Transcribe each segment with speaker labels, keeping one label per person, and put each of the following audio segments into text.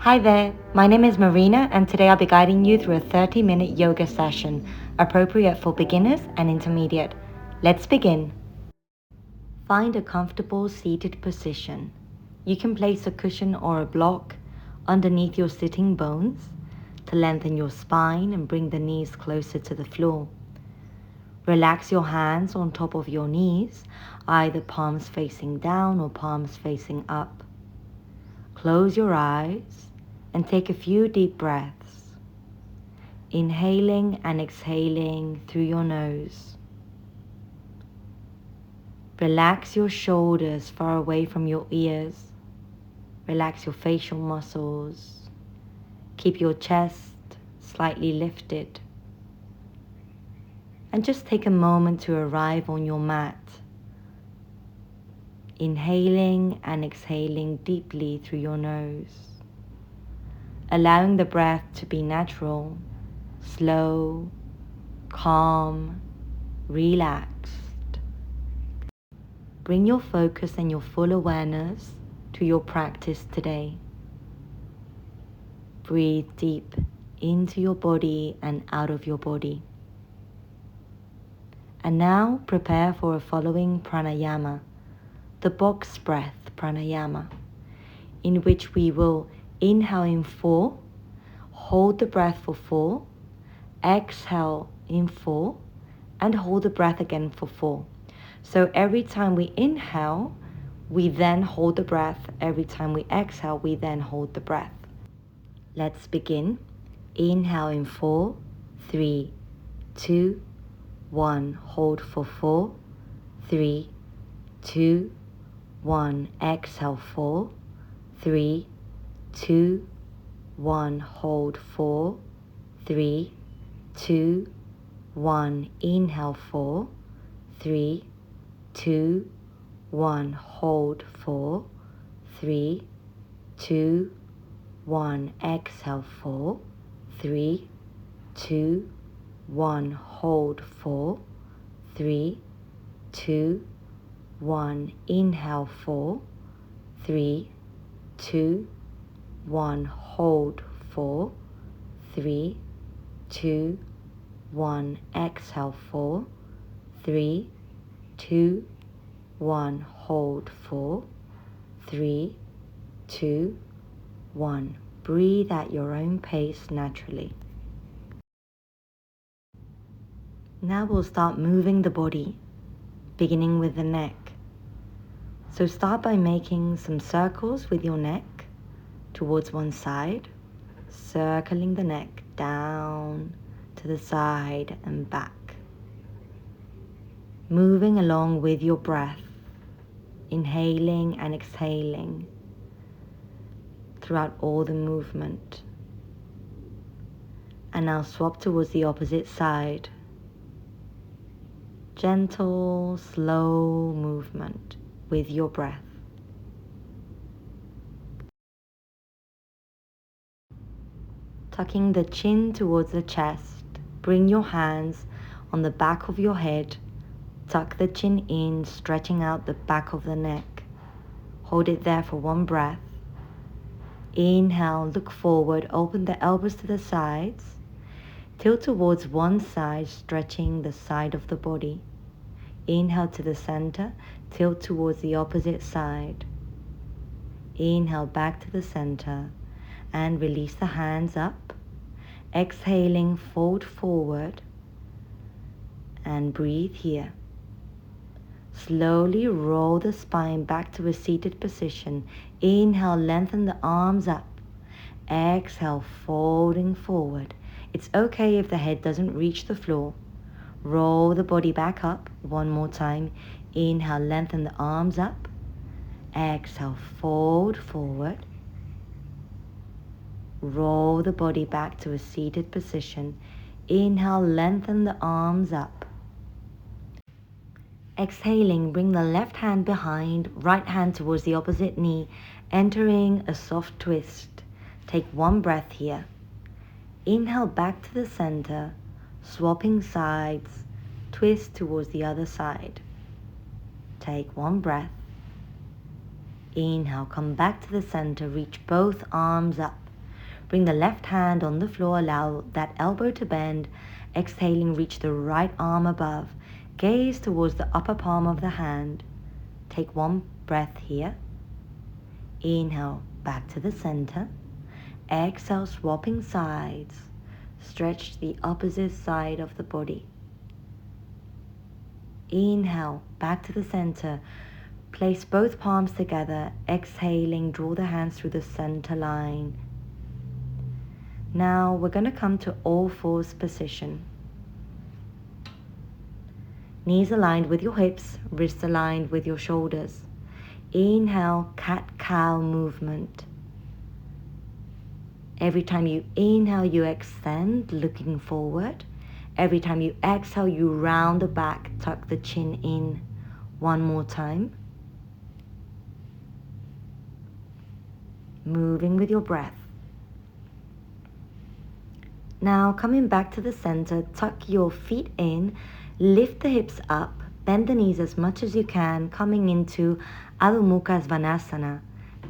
Speaker 1: Hi there, my name is Marina and today I'll be guiding you through a 30-minute yoga session appropriate for beginners and intermediate. Let's begin. Find a comfortable seated position. You can place a cushion or a block underneath your sitting bones to lengthen your spine and bring the knees closer to the floor. Relax your hands on top of your knees, either palms facing down or palms facing up. Close your eyes and take a few deep breaths, inhaling and exhaling through your nose. Relax your shoulders far away from your ears. Relax your facial muscles. Keep your chest slightly lifted. And just take a moment to arrive on your mat, inhaling and exhaling deeply through your nose, allowing the breath to be natural, slow, calm, relaxed. Bring your focus and your full awareness to your practice today. Breathe deep into your body and out of your body. And now prepare for a following pranayama, the box breath pranayama, in which we will inhale in 4, hold the breath for 4, exhale in 4, and hold the breath again for 4. So every time we inhale, we then hold the breath. Every time we exhale, we then hold the breath. Let's begin. Inhale in 4, 3, 2, 1. Hold for 4, 3, 2, 1. Exhale 4, 3, 2, 1. Hold 4, 3, 2, 1. Inhale 4, 3, 2, 1. Hold 4, 3, 2, 1. Exhale 4, 3, 2, 1. Hold 4, 3, 2, 1. Inhale 4, 3, 2, 1. Hold 4, 3, 2, 1. Exhale 4, 3, 2, 1. Hold 4, 3, 2, 1. Breathe at your own pace naturally. Now we'll start moving the body, beginning with the neck. So start by making some circles with your neck towards one side, circling the neck down to the side and back. Moving along with your breath, inhaling and exhaling throughout all the movement. And now swap towards the opposite side. Gentle, slow movement with your breath. Tucking the chin towards the chest, bring your hands on the back of your head. Tuck the chin in, stretching out the back of the neck. Hold it there for one breath. Inhale, look forward, open the elbows to the sides. Tilt towards one side, stretching the side of the body. Inhale to the center, tilt towards the opposite side. Inhale back to the center and release the hands up. Exhaling, fold forward and breathe here. Slowly roll the spine back to a seated position. Inhale, lengthen the arms up. Exhale, folding forward. It's okay if the head doesn't reach the floor. Roll the body back up one more time. Inhale, lengthen the arms up. Exhale, fold forward. Roll the body back to a seated position. Inhale, lengthen the arms up. Exhaling, bring the left hand behind, right hand towards the opposite knee, entering a soft twist. Take one breath here. Inhale back to the center, swapping sides, twist towards the other side. Take one breath. Inhale, come back to the center, reach both arms up. Bring the left hand on the floor, allow that elbow to bend. Exhaling, reach the right arm above. Gaze towards the upper palm of the hand. Take one breath here. Inhale, back to the center. Exhale, swapping sides. Stretch the opposite side of the body. Inhale, back to the center. Place both palms together. Exhaling, draw the hands through the center line. Now we're going to come to all fours position. Knees aligned with your hips, wrists aligned with your shoulders. Inhale, cat-cow movement. Every time you inhale, you extend, looking forward. Every time you exhale, you round the back, tuck the chin in. One more time. Moving with your breath. Now coming back to the center, tuck your feet in, lift the hips up, bend the knees as much as you can, coming into Adho Mukha Svanasana,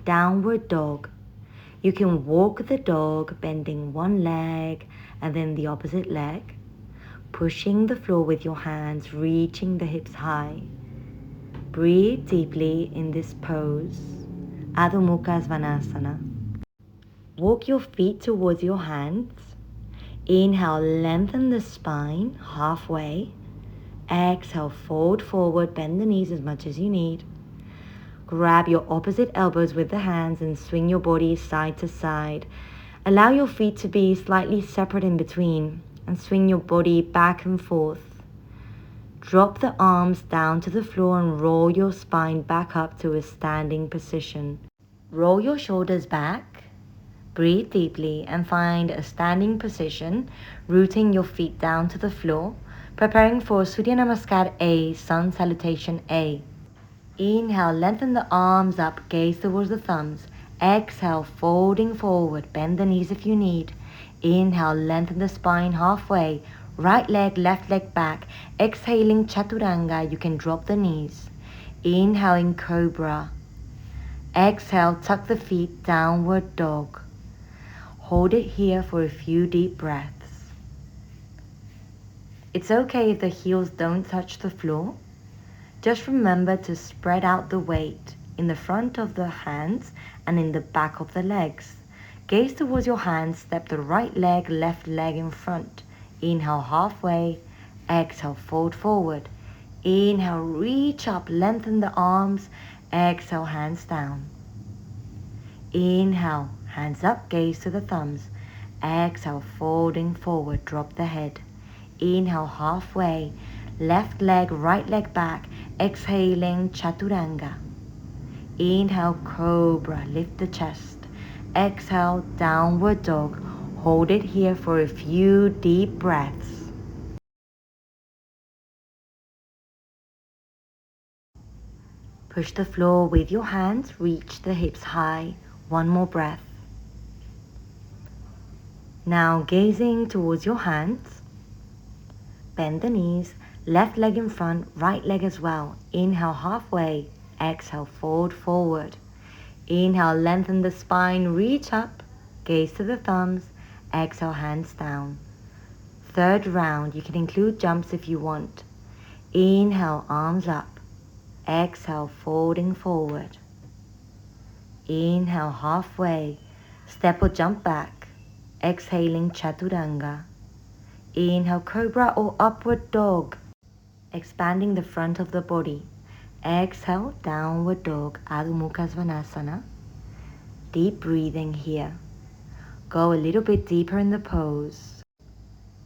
Speaker 1: downward dog. You can walk the dog, bending one leg and then the opposite leg, pushing the floor with your hands, reaching the hips high. Breathe deeply in this pose, Adho Mukha Svanasana. Walk your feet towards your hands. Inhale, lengthen the spine halfway. Exhale, fold forward, bend the knees as much as you need. Grab your opposite elbows with the hands and swing your body side to side. Allow your feet to be slightly separate in between and swing your body back and forth. Drop the arms down to the floor and roll your spine back up to a standing position. Roll your shoulders back. Breathe deeply and find a standing position, rooting your feet down to the floor, preparing for Surya Namaskar A, Sun Salutation A. Inhale, lengthen the arms up, gaze towards the thumbs. Exhale, folding forward, bend the knees if you need. Inhale, lengthen the spine halfway, right leg, left leg back. Exhaling, Chaturanga, you can drop the knees. Inhaling, Cobra. Exhale, tuck the feet, downward dog. Hold it here for a few deep breaths. It's okay if the heels don't touch the floor. Just remember to spread out the weight in the front of the hands and in the back of the legs. Gaze towards your hands, step the right leg, left leg in front. Inhale halfway, exhale, fold forward. Inhale, reach up, lengthen the arms. Exhale, hands down. Inhale, hands up, gaze to the thumbs. Exhale, folding forward, drop the head. Inhale, halfway, left leg, right leg back. Exhaling, Chaturanga. Inhale, Cobra, lift the chest. Exhale, downward dog. Hold it here for a few deep breaths. Push the floor with your hands, reach the hips high. One more breath. Now gazing towards your hands, bend the knees, left leg in front, right leg as well. Inhale halfway, exhale, fold forward. Inhale, lengthen the spine, reach up, gaze to the thumbs, exhale, hands down. Third round, you can include jumps if you want. Inhale, arms up, exhale, folding forward. Inhale, halfway, step or jump back. Exhaling, Chaturanga. Inhale, Cobra or Upward Dog, expanding the front of the body. Exhale, Downward Dog, Adho Mukha Svanasana. Deep breathing here. Go a little bit deeper in the pose.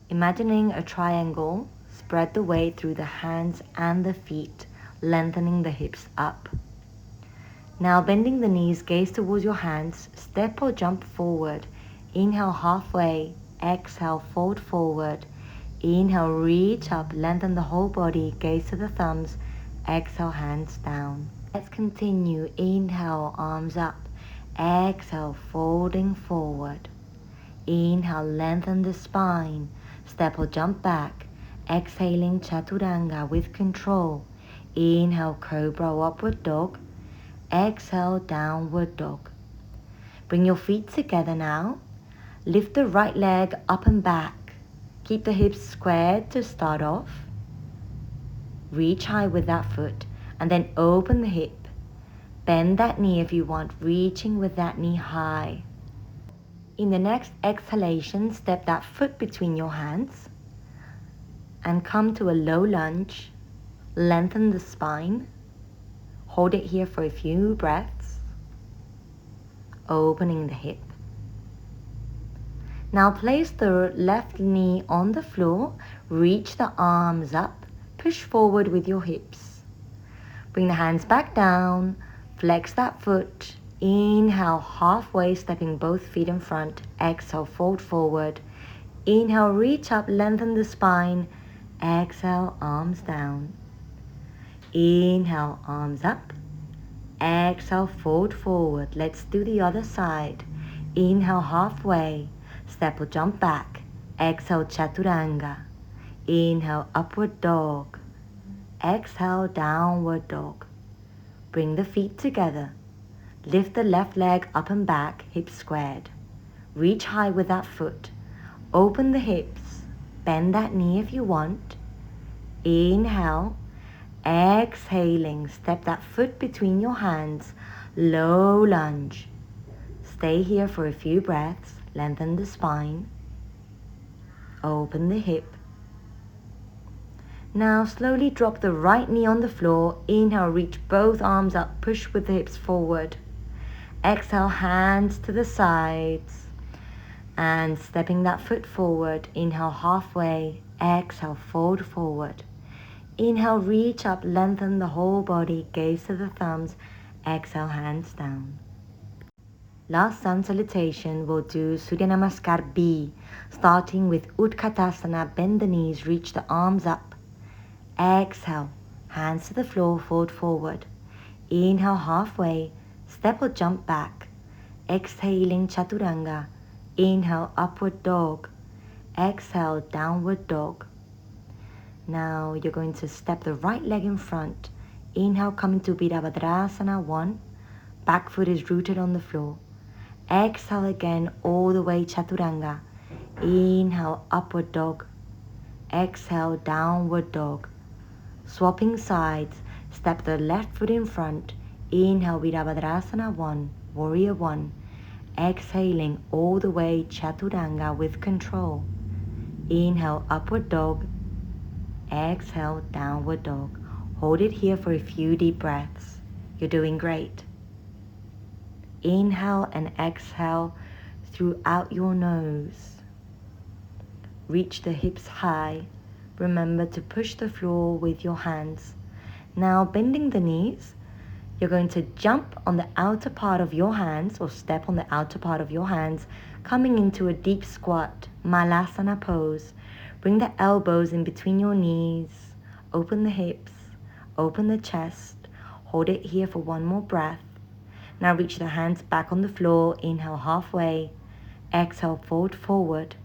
Speaker 1: Imagining a triangle, spread the weight through the hands and the feet, lengthening the hips up. Now bending the knees, gaze towards your hands, step or jump forward. Inhale halfway, exhale, fold forward. Inhale, reach up, lengthen the whole body, gaze to the thumbs. Exhale, hands down. Let's continue. Inhale, arms up. Exhale, folding forward. Inhale, lengthen the spine. Step or jump back. Exhaling, Chaturanga with control. Inhale, Cobra or Upward Dog. Exhale, Downward Dog. Bring your feet together now. Lift the right leg up and back. Keep the hips squared to start off. Reach high with that foot and then open the hip. Bend that knee if you want, reaching with that knee high. In the next exhalation, step that foot between your hands and come to a low lunge. Lengthen the spine. Hold it here for a few breaths. Opening the hip. Now place the left knee on the floor. Reach the arms up. Push forward with your hips. Bring the hands back down. Flex that foot. Inhale, halfway, stepping both feet in front. Exhale, fold forward. Inhale, reach up, lengthen the spine. Exhale, arms down. Inhale, arms up. Exhale, fold forward. Let's do the other side. Inhale, halfway. Step or jump back. Exhale, chaturanga. Inhale, upward dog. Exhale, downward dog. Bring the feet together. Lift the left leg up and back, hips squared. Reach high with that foot. Open the hips. Bend that knee if you want. Inhale. Exhaling, step that foot between your hands. Low lunge. Stay here for a few breaths. Lengthen the spine. Open the hip. Now slowly drop the right knee on the floor. Inhale, reach both arms up. Push with the hips forward. Exhale, hands to the sides. And stepping that foot forward. Inhale, halfway. Exhale, fold forward. Inhale, reach up, lengthen the whole body. Gaze to the thumbs. Exhale, hands down. Last sun salutation, we'll do Surya Namaskar B. Starting with Utkatasana, bend the knees, reach the arms up. Exhale, hands to the floor, fold forward. Inhale, halfway, step or jump back. Exhaling, chaturanga. Inhale, upward dog. Exhale, downward dog. Now you're going to step the right leg in front. Inhale, come into Virabhadrasana 1. Back foot is rooted on the floor. Exhale again, all the way chaturanga. Inhale, upward dog. Exhale, downward dog. Swapping sides, step the left foot in front. Inhale, Virabhadrasana 1, warrior 1. Exhaling all the way chaturanga with control. Inhale, upward dog. Exhale, downward dog. Hold it here for a few deep breaths. You're doing great. Inhale and exhale throughout your nose. Reach the hips high. Remember to push the floor with your hands. Now bending the knees, you're going to jump on the outer part of your hands or step on the outer part of your hands, coming into a deep squat, Malasana pose. Bring the elbows in between your knees. Open the hips. Open the chest. Hold it here for one more breath. Now reach the hands back on the floor. Inhale halfway. Exhale, fold forward.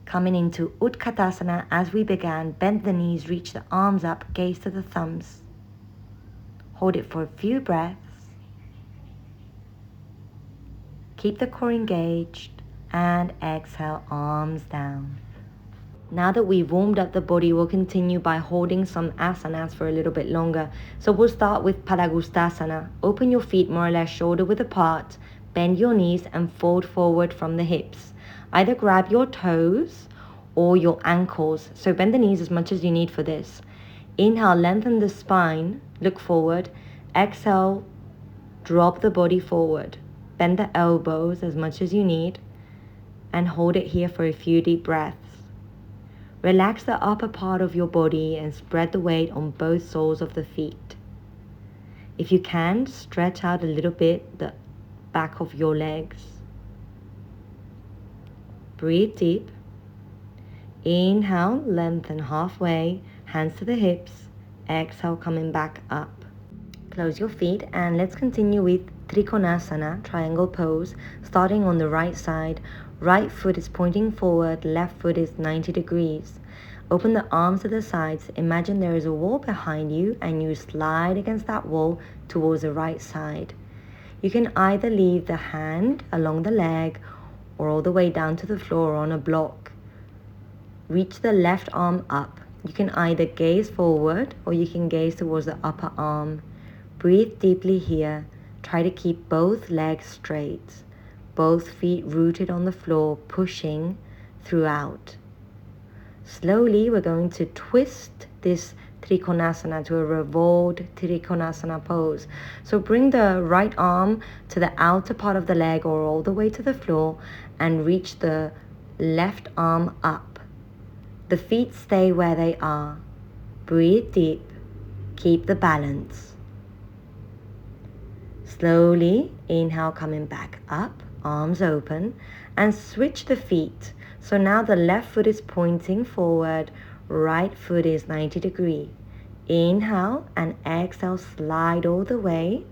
Speaker 1: Coming into Utkatasana as we began. Bend the knees, reach the arms up, gaze to the thumbs. Hold it for a few breaths. Keep the core engaged. And exhale, arms down. Now that we've warmed up the body, we'll continue by holding some asanas for a little bit longer. So we'll start with Padagustasana. Open your feet more or less shoulder width apart. Bend your knees and fold forward from the hips. Either grab your toes or your ankles. So bend the knees as much as you need for this. Inhale, lengthen the spine. Look forward. Exhale, drop the body forward. Bend the elbows as much as you need. And hold it here for a few deep breaths. Relax the upper part of your body and spread the weight on both soles of the feet. If you can, stretch out a little bit the back of your legs. Breathe deep. Inhale, lengthen halfway, hands to the hips. Exhale, coming back up. Close your feet and let's continue with Trikonasana, triangle pose, starting on the right side. Right foot is pointing forward, left foot is 90 degrees. Open the arms to the sides. Imagine there is a wall behind you and you slide against that wall towards the right side. You can either leave the hand along the leg or all the way down to the floor on a block. Reach the left arm up. You can either gaze forward or you can gaze towards the upper arm. Breathe deeply here. Try to keep both legs straight, both feet rooted on the floor, pushing throughout. Slowly, we're going to twist this Trikonasana to a revolved Trikonasana pose. So bring the right arm to the outer part of the leg or all the way to the floor and reach the left arm up. The feet stay where they are. Breathe deep. Keep the balance. Slowly, inhale, coming back up, arms open, and switch the feet. So now the left foot is pointing forward, right foot is 90 degrees. Inhale and exhale, slide all the way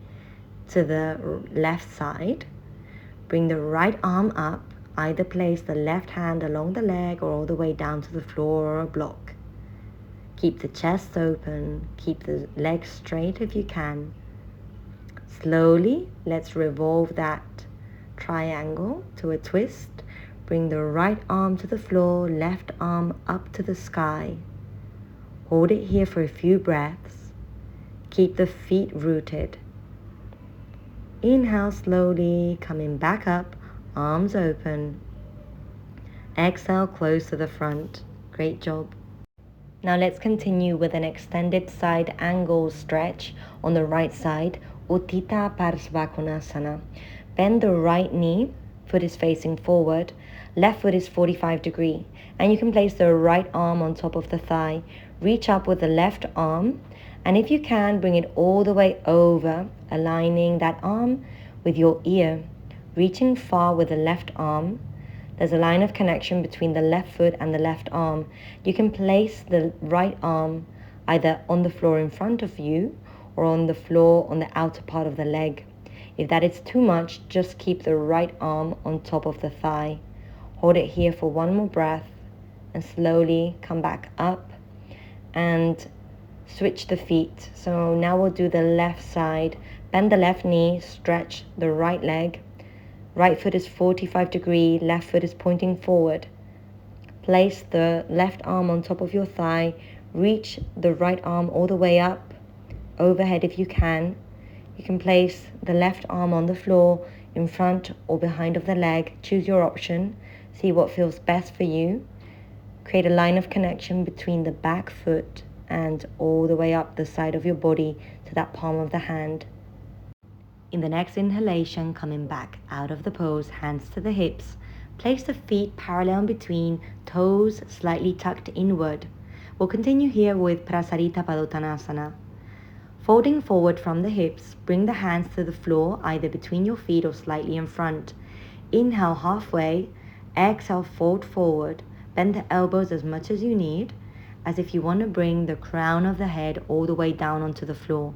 Speaker 1: to the left side. Bring the right arm up, either place the left hand along the leg or all the way down to the floor or a block. Keep the chest open, keep the legs straight if you can. Slowly, let's revolve that triangle to a twist. Bring the right arm to the floor, left arm up to the sky. Hold it here for a few breaths. Keep the feet rooted. Inhale slowly, coming back up, arms open. Exhale, close to the front. Great job. Now let's continue with an extended side angle stretch on the right side, Uttita Parsvakonasana. Bend the right knee, foot is facing forward, left foot is 45 degrees, and you can place the right arm on top of the thigh. Reach up with the left arm, and if you can, bring it all the way over, aligning that arm with your ear. Reaching far with the left arm. There's a line of connection between the left foot and the left arm. You can place the right arm either on the floor in front of you or on the floor on the outer part of the leg. If that is too much, just keep the right arm on top of the thigh. Hold it here for one more breath and slowly come back up and switch the feet. So now we'll do the left side. Bend the left knee, stretch the right leg. Right foot is 45 degrees, left foot is pointing forward. Place the left arm on top of your thigh. Reach the right arm all the way up, overhead if you can. You can place the left arm on the floor, in front or behind of the leg. Choose your option. See what feels best for you. Create a line of connection between the back foot and all the way up the side of your body to that palm of the hand. In the next inhalation, coming back out of the pose, hands to the hips. Place the feet parallel between, toes slightly tucked inward. We'll continue here with Prasarita Padottanasana. Folding forward from the hips, bring the hands to the floor, either between your feet or slightly in front. Inhale halfway, exhale, fold forward. Bend the elbows as much as you need, as if you want to bring the crown of the head all the way down onto the floor.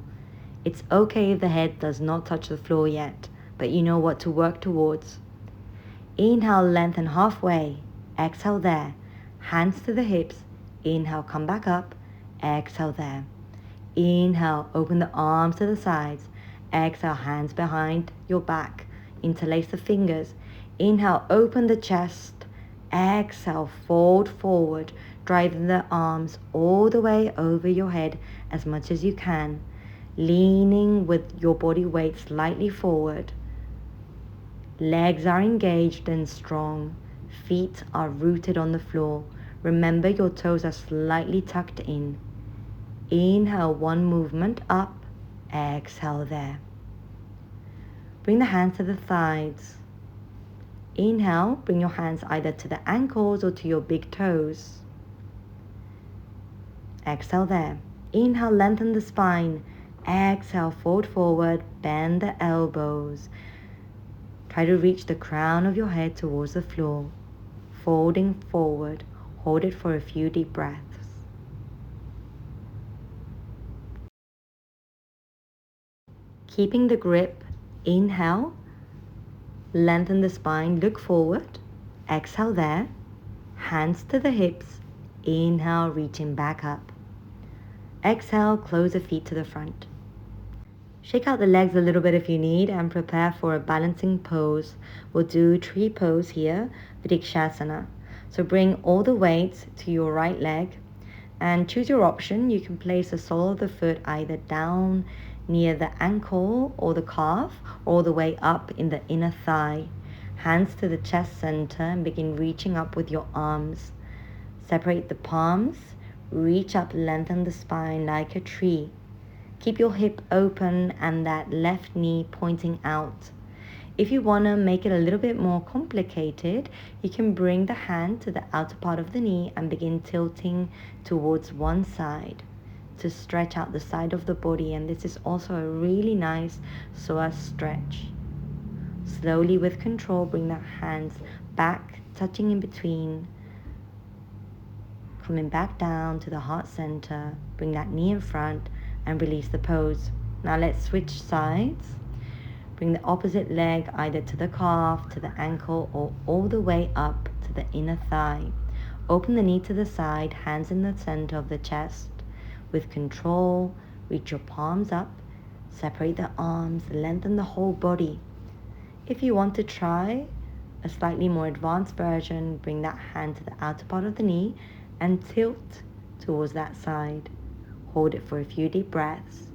Speaker 1: It's okay if the head does not touch the floor yet, but you know what to work towards. Inhale, lengthen halfway. Exhale there. Hands to the hips. Inhale, come back up. Exhale there. Inhale, open the arms to the sides. Exhale, hands behind your back. Interlace the fingers. Inhale, open the chest. Exhale, fold forward. Drive the arms all the way over your head as much as you can. Leaning with your body weight slightly forward. Legs are engaged and strong. Feet are rooted on the floor. Remember your toes are slightly tucked in. Inhale, one movement up. Exhale there. Bring the hands to the thighs. Inhale, bring your hands either to the ankles or to your big toes. Exhale there. Inhale, lengthen the spine. Exhale, fold forward, bend the elbows. Try to reach the crown of your head towards the floor. Folding forward, hold it for a few deep breaths. Keeping the grip, inhale, lengthen the spine, look forward. Exhale there, hands to the hips. Inhale, reaching back up. Exhale, close the feet to the front. Shake out the legs a little bit if you need and prepare for a balancing pose. We'll do tree pose here, Vrikshasana. So bring all the weight to your right leg and choose your option. You can place the sole of the foot either down near the ankle or the calf, or all the way up in the inner thigh. Hands to the chest center and begin reaching up with your arms. Separate the palms, reach up, lengthen the spine like a tree. Keep your hip open and that left knee pointing out. If you want to make it a little bit more complicated, you can bring the hand to the outer part of the knee and begin tilting towards one side to stretch out the side of the body. And this is also a really nice psoas stretch. Slowly with control, bring the hands back, touching in between. Coming back down to the heart center. Bring that knee in front and release the pose. Now let's switch sides. Bring the opposite leg either to the calf, to the ankle, or all the way up to the inner thigh. Open the knee to the side, hands in the center of the chest. With control, reach your palms up, separate the arms, lengthen the whole body. If you want to try a slightly more advanced version, bring that hand to the outer part of the knee and tilt towards that side. Hold it for a few deep breaths.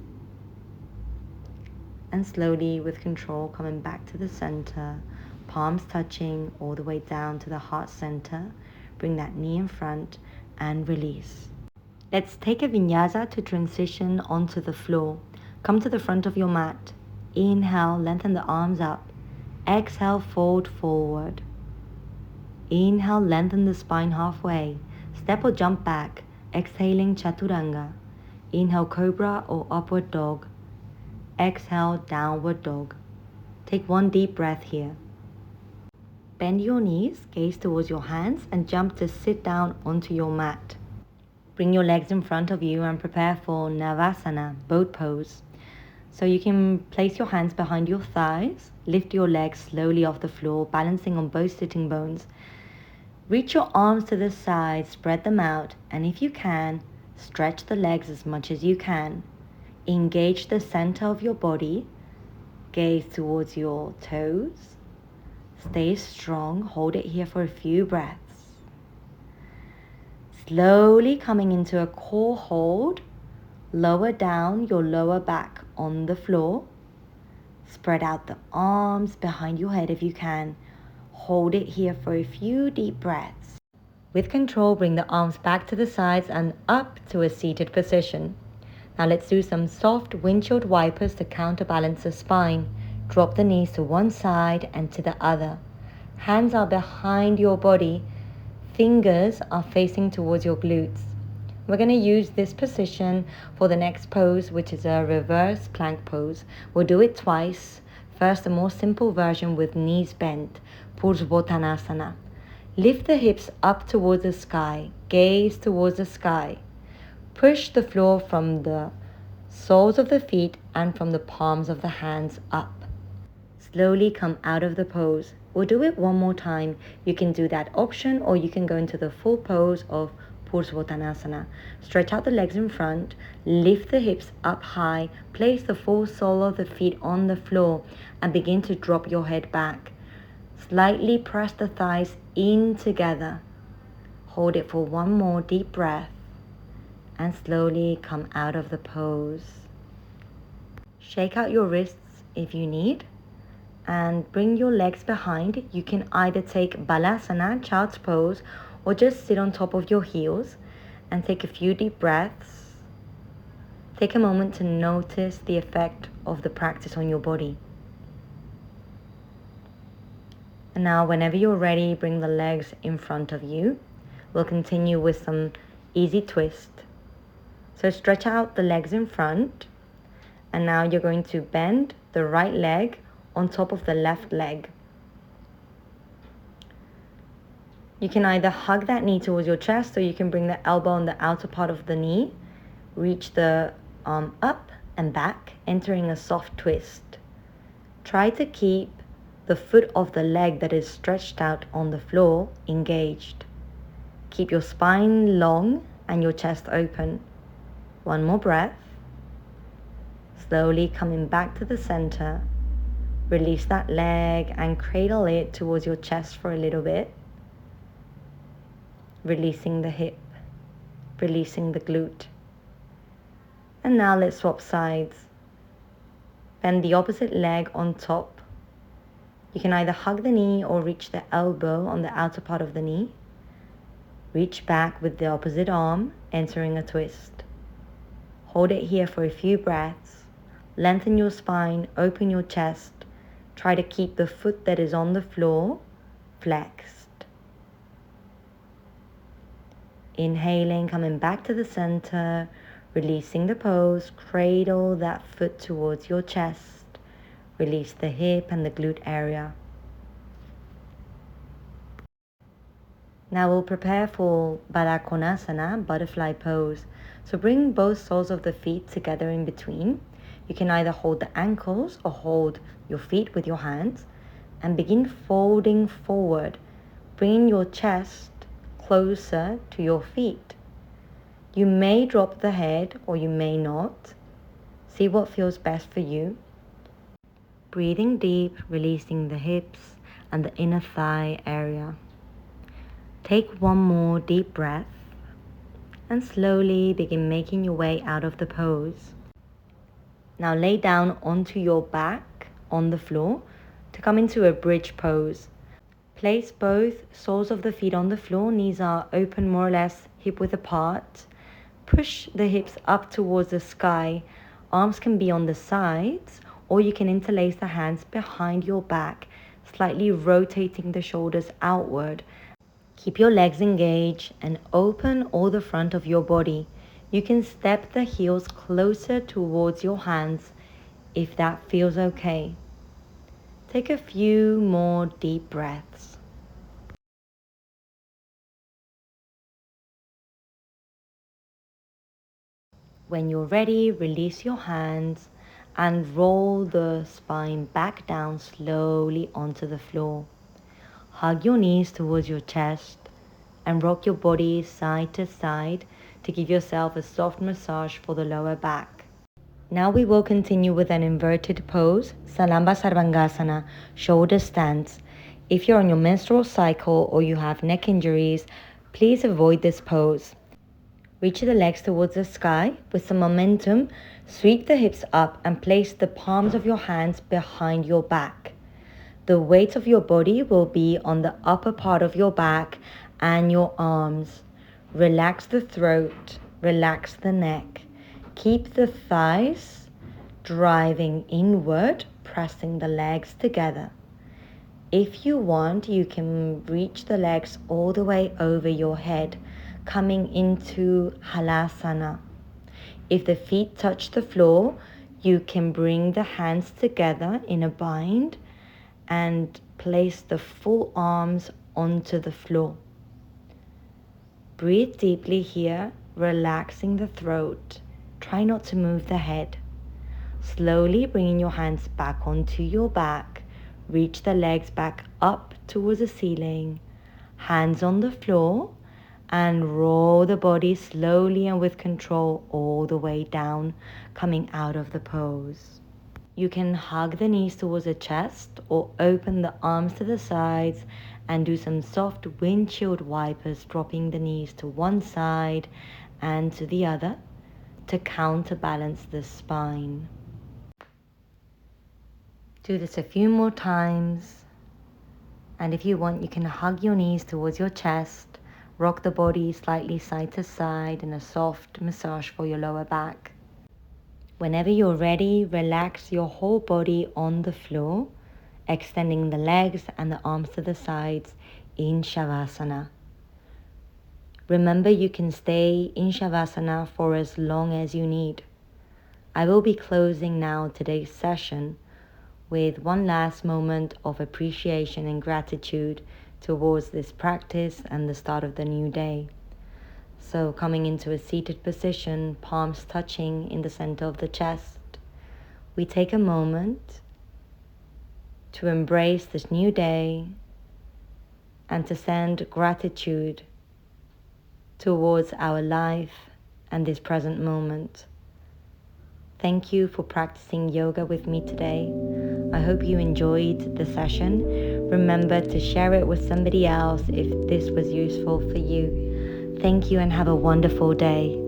Speaker 1: And slowly, with control, coming back to the center, palms touching all the way down to the heart center. Bring that knee in front and release. Let's take a vinyasa to transition onto the floor. Come to the front of your mat. Inhale, lengthen the arms up. Exhale, fold forward. Inhale, lengthen the spine halfway. Step or jump back. Exhaling, chaturanga. Inhale, cobra or upward dog. Exhale, downward dog. Take one deep breath here. Bend your knees, gaze towards your hands, and jump to sit down onto your mat. Bring your legs in front of you and prepare for Navasana, boat pose. So you can place your hands behind your thighs, lift your legs slowly off the floor, balancing on both sitting bones. Reach your arms to the side, spread them out, and if you can, stretch the legs as much as you can. Engage the center of your body. Gaze towards your toes. Stay strong. Hold it here for a few breaths. Slowly coming into a core hold. Lower down your lower back on the floor. Spread out the arms behind your head if you can. Hold it here for a few deep breaths. With control, bring the arms back to the sides and up to a seated position. Now let's do some soft windshield wipers to counterbalance the spine. Drop the knees to one side and to the other. Hands are behind your body. Fingers are facing towards your glutes. We're going to use this position for the next pose, which is a reverse plank pose. We'll do it twice. First, a more simple version with knees bent, Pursvottanasana. Lift the hips up towards the sky. Gaze towards the sky. Push the floor from the soles of the feet and from the palms of the hands up. Slowly come out of the pose. We'll do it one more time. You can do that option or you can go into the full pose of Pursvottanasana. Stretch out the legs in front, lift the hips up high, place the full sole of the feet on the floor and begin to drop your head back. Slightly press the thighs in together. Hold it for one more deep breath and slowly come out of the pose. Shake out your wrists if you need and bring your legs behind. You can either take Balasana, child's pose, or just sit on top of your heels and take a few deep breaths. Take a moment to notice the effect of the practice on your body. And now whenever you're ready, bring the legs in front of you. We'll continue with some easy twist. So stretch out the legs in front. And now you're going to bend the right leg on top of the left leg. You can either hug that knee towards your chest or you can bring the elbow on the outer part of the knee. Reach the arm up and back, entering a soft twist. Try to keep the foot of the leg that is stretched out on the floor engaged. Keep your spine long and your chest open. One more breath. Slowly coming back to the center. Release that leg and cradle it towards your chest for a little bit. Releasing the hip, releasing the glute. And now let's swap sides. Bend the opposite leg on top. You can either hug the knee or reach the elbow on the outer part of the knee. Reach back with the opposite arm, entering a twist. Hold it here for a few breaths. Lengthen your spine, open your chest. Try to keep the foot that is on the floor flexed. Inhaling, coming back to the center, releasing the pose. Cradle that foot towards your chest. Release the hip and the glute area. Now we'll prepare for Baddha Konasana, butterfly pose. So bring both soles of the feet together in between. You can either hold the ankles or hold your feet with your hands and begin folding forward, bringing your chest closer to your feet. You may drop the head or you may not. See what feels best for you. Breathing deep, releasing the hips and the inner thigh area. Take one more deep breath and slowly begin making your way out of the pose. Now lay down onto your back on the floor to come into a bridge pose. Place both soles of the feet on the floor, knees are open more or less hip width apart. Push the hips up towards the sky. Arms can be on the sides or you can interlace the hands behind your back, slightly rotating the shoulders outward. Keep your legs engaged and open all the front of your body. You can step the heels closer towards your hands if that feels okay. Take a few more deep breaths. When you're ready, release your hands and roll the spine back down slowly onto the floor. Hug your knees towards your chest and rock your body side to side to give yourself a soft massage for the lower back. Now we will continue with an inverted pose, Salamba Sarvangasana, shoulder stance. If you're on your menstrual cycle or you have neck injuries, please avoid this pose. Reach the legs towards the sky. With some momentum, sweep the hips up and place the palms of your hands behind your back. The weight of your body will be on the upper part of your back and your arms. Relax the throat, relax the neck. Keep the thighs driving inward, pressing the legs together. If you want, you can reach the legs all the way over your head, coming into Halasana. If the feet touch the floor, you can bring the hands together in a bind and place the full arms onto the floor. Breathe deeply here, relaxing the throat. Try not to move the head. Slowly bringing your hands back onto your back. Reach the legs back up towards the ceiling. Hands on the floor and roll the body slowly and with control all the way down, coming out of the pose. You can hug the knees towards the chest or open the arms to the sides and do some soft windshield wipers, dropping the knees to one side and to the other to counterbalance the spine. Do this a few more times. And if you want, you can hug your knees towards your chest, rock the body slightly side to side in a soft massage for your lower back. Whenever you're ready, relax your whole body on the floor, extending the legs and the arms to the sides in Shavasana. Remember, you can stay in Shavasana for as long as you need. I will be closing now today's session with one last moment of appreciation and gratitude towards this practice and the start of the new day. So coming into a seated position, palms touching in the center of the chest, we take a moment to embrace this new day and to send gratitude towards our life and this present moment. Thank you for practicing yoga with me today. I hope you enjoyed the session. Remember to share it with somebody else if this was useful for you. Thank you and have a wonderful day.